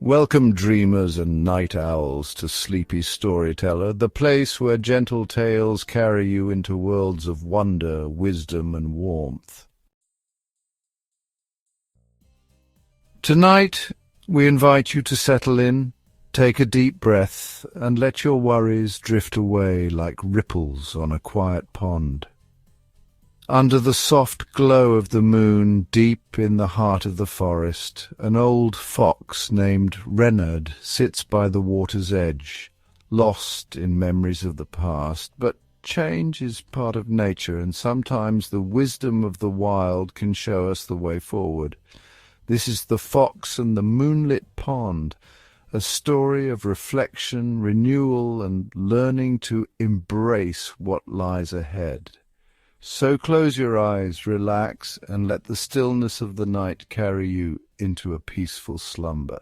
Welcome, dreamers and night owls, to Sleepy Storyteller, the place where gentle tales carry you into worlds of wonder, wisdom, and warmth. Tonight, we invite you to settle in, take a deep breath, and let your worries drift away like ripples on a quiet pond. Under the soft glow of the moon, deep in the heart of the forest, an old fox named Renard sits by the water's edge, lost in memories of the past. But change is part of nature, and sometimes the wisdom of the wild can show us the way forward. This is The Fox and the Moonlit Pond, a story of reflection, renewal, and learning to embrace what lies ahead. So close your eyes, relax, and let the stillness of the night carry you into a peaceful slumber.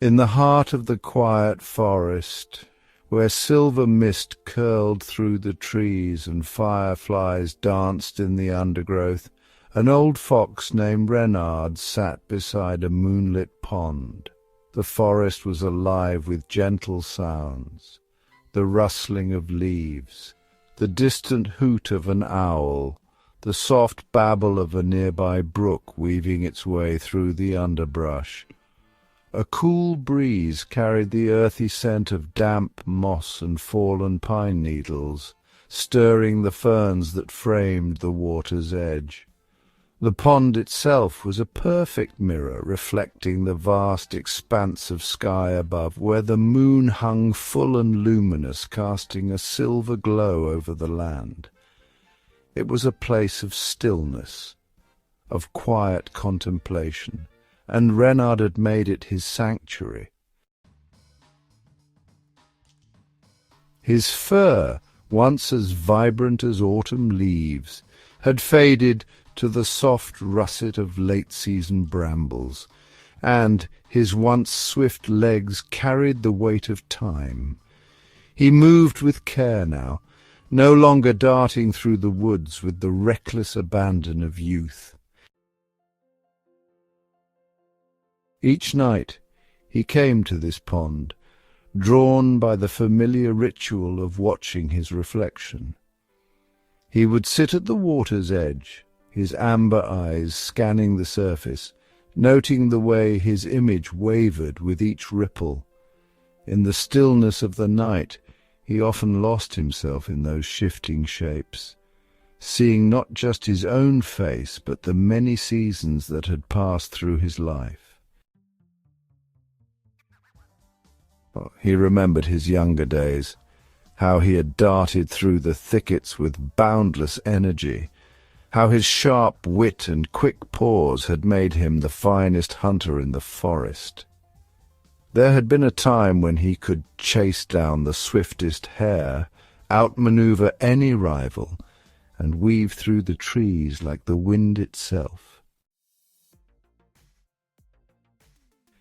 In the heart of the quiet forest, where silver mist curled through the trees and fireflies danced in the undergrowth, an old fox named Renard sat beside a moonlit pond. The forest was alive with gentle sounds. The rustling of leaves, the distant hoot of an owl, the soft babble of a nearby brook weaving its way through the underbrush. A cool breeze carried the earthy scent of damp moss and fallen pine needles, stirring the ferns that framed the water's edge. The pond itself was a perfect mirror, reflecting the vast expanse of sky above, where the moon hung full and luminous, casting a silver glow over the land. It was a place of stillness, of quiet contemplation, and Renard had made it his sanctuary. His fur, once as vibrant as autumn leaves, had faded to the soft russet of late-season brambles, and his once swift legs carried the weight of time. He moved with care now, no longer darting through the woods with the reckless abandon of youth. Each night he came to this pond, drawn by the familiar ritual of watching his reflection. He would sit at the water's edge, his amber eyes scanning the surface, noting the way his image wavered with each ripple. In the stillness of the night, he often lost himself in those shifting shapes, seeing not just his own face, but the many seasons that had passed through his life. He remembered his younger days, how he had darted through the thickets with boundless energy, how his sharp wit and quick paws had made him the finest hunter in the forest. There had been a time when he could chase down the swiftest hare, outmaneuver any rival, and weave through the trees like the wind itself.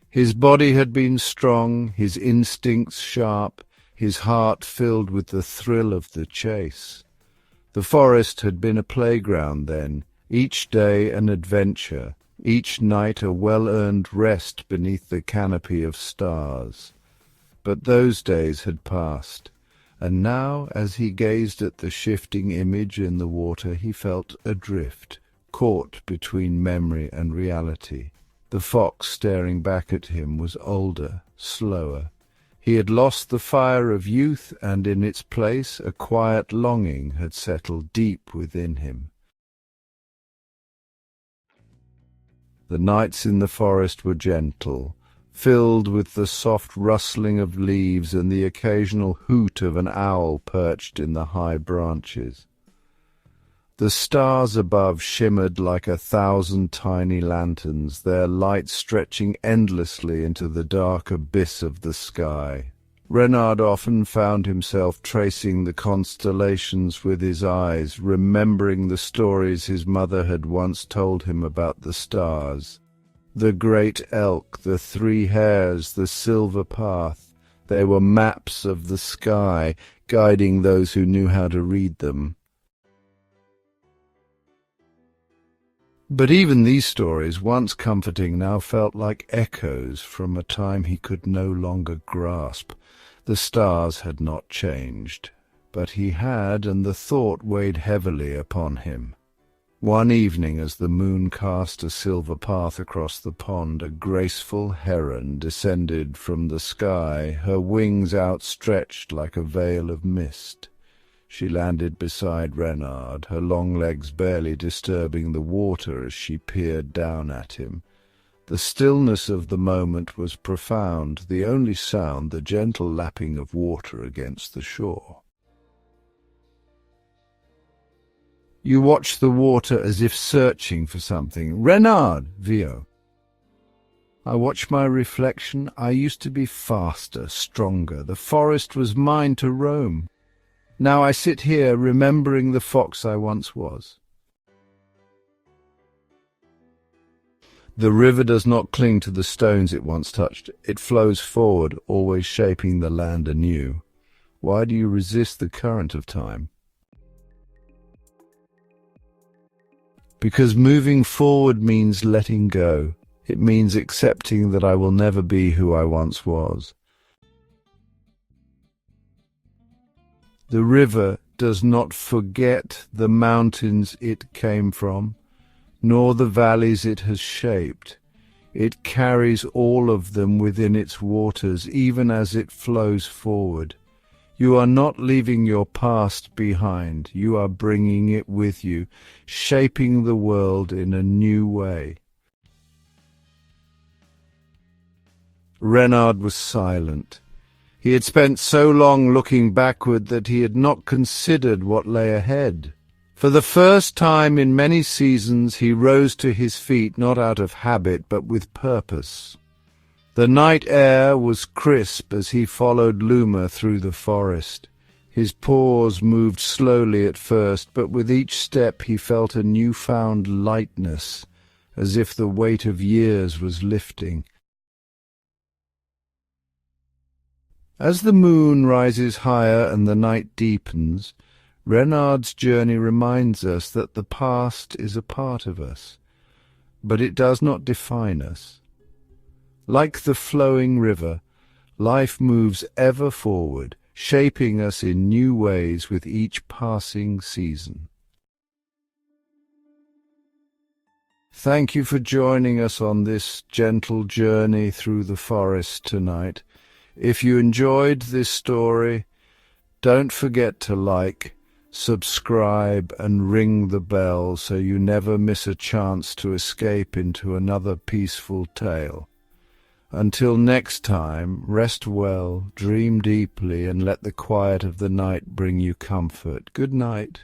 His body had been strong, his instincts sharp, his heart filled with the thrill of the chase. The forest had been a playground then, each day an adventure, each night a well-earned rest beneath the canopy of stars. But those days had passed, and now, as he gazed at the shifting image in the water, he felt adrift, caught between memory and reality. The fox staring back at him was older, slower. He had lost the fire of youth, and in its place a quiet longing had settled deep within him. The nights in the forest were gentle, filled with the soft rustling of leaves and the occasional hoot of an owl perched in the high branches. The stars above shimmered like 1,000 tiny lanterns, their light stretching endlessly into the dark abyss of the sky. Renard often found himself tracing the constellations with his eyes, remembering the stories his mother had once told him about the stars. The great elk, the 3 hares, the silver path, they were maps of the sky, guiding those who knew how to read them. But even these stories, once comforting, now felt like echoes from a time he could no longer grasp. The stars had not changed, but he had, and the thought weighed heavily upon him. One evening, as the moon cast a silver path across the pond, a graceful heron descended from the sky, her wings outstretched like a veil of mist. She landed beside Renard, her long legs barely disturbing the water as she peered down at him. The stillness of the moment was profound, the only sound the gentle lapping of water against the shore. You watch the water as if searching for something. Renard, Vio. I watch my reflection. I used to be faster, stronger. The forest was mine to roam. Now I sit here remembering the fox I once was. The river does not cling to the stones it once touched. It flows forward, always shaping the land anew. Why do you resist the current of time? Because moving forward means letting go. It means accepting that I will never be who I once was. The river does not forget the mountains it came from, nor the valleys it has shaped. It carries all of them within its waters, even as it flows forward. You are not leaving your past behind. You are bringing it with you, shaping the world in a new way. Renard was silent. He had spent so long looking backward that he had not considered what lay ahead. For the first time in many seasons he rose to his feet, not out of habit, but with purpose. The night air was crisp as he followed Luma through the forest. His paws moved slowly at first, but with each step he felt a newfound lightness, as if the weight of years was lifting. As the moon rises higher and the night deepens, Renard's journey reminds us that the past is a part of us, but it does not define us. Like the flowing river, life moves ever forward, shaping us in new ways with each passing season. Thank you for joining us on this gentle journey through the forest tonight. If you enjoyed this story, don't forget to like, subscribe and ring the bell so you never miss a chance to escape into another peaceful tale. Until next time, rest well, dream deeply, and let the quiet of the night bring you comfort. Good night.